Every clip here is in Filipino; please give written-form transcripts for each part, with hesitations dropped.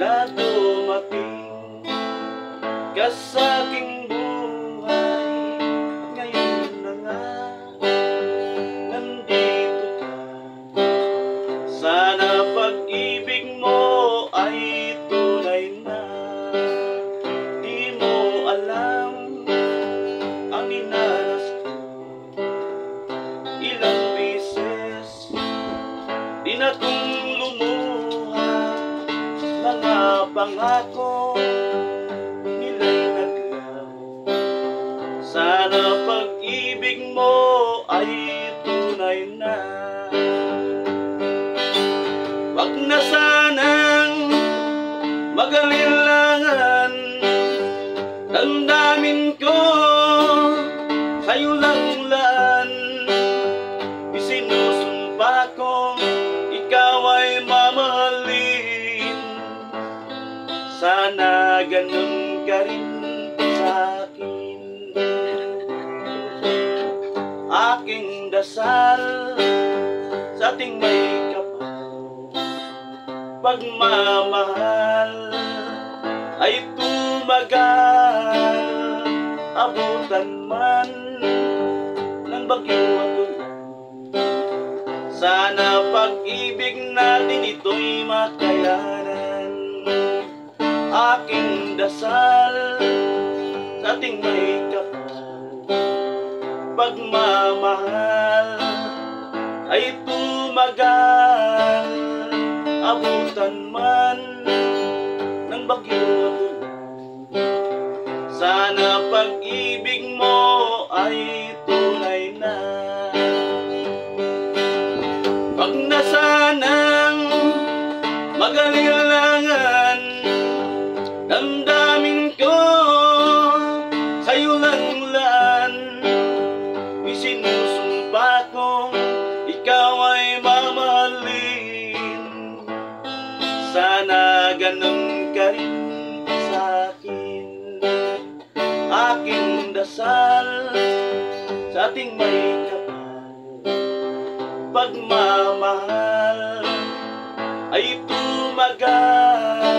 na dumating ka sa aking buhay. Ngayon na nga, nandito ka. Sana pag-ibig mo ay tunay na. Di mo alam ang dinanas ko. Ilang beses di na kong lumuha. Mga pangako nila'y naglaho. Sana pag-ibig mo ay tunay na. Wag na sanang mag-alilangan. Damdamin ko sa'yo lang laan. Isinusumpa kong ikaw ay mamahalin. Sana ganun ka rin sa akin. Aking dasal sa ating may kapal, pagmamahal ay tumagal. Abutan man ng bagyo at ulan, sana pag-ibig natin ito'y makayanan. Aking dasal sa ating may kapal, pagmamahal ay tumagal. Abutan man ng bagyo at ulan, sana pag-ibig mo ay tunay na. Wag na sanang mag-alilangan. Damdamin ko sa'yo lang laan. Isinusumpa kong ikaw ay mamahalin. Sana ganun ka rin sa akin. Aking dasal sa ating may kapal, pagmamahal ay tumagal.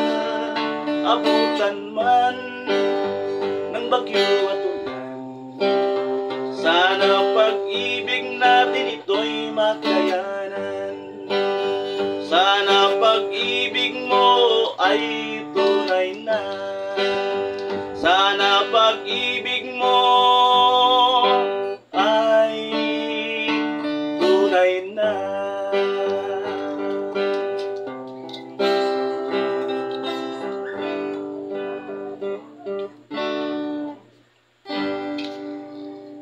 Abutan man ng bagyo at ulan, sana pag-ibig natin ito'y makayanan. Sana pag-ibig mo ay tunay na. Sana pag-ibig mo ay tunay na.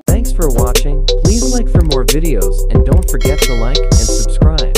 Thanks for watching. Please like for more videos and don't forget to like and subscribe.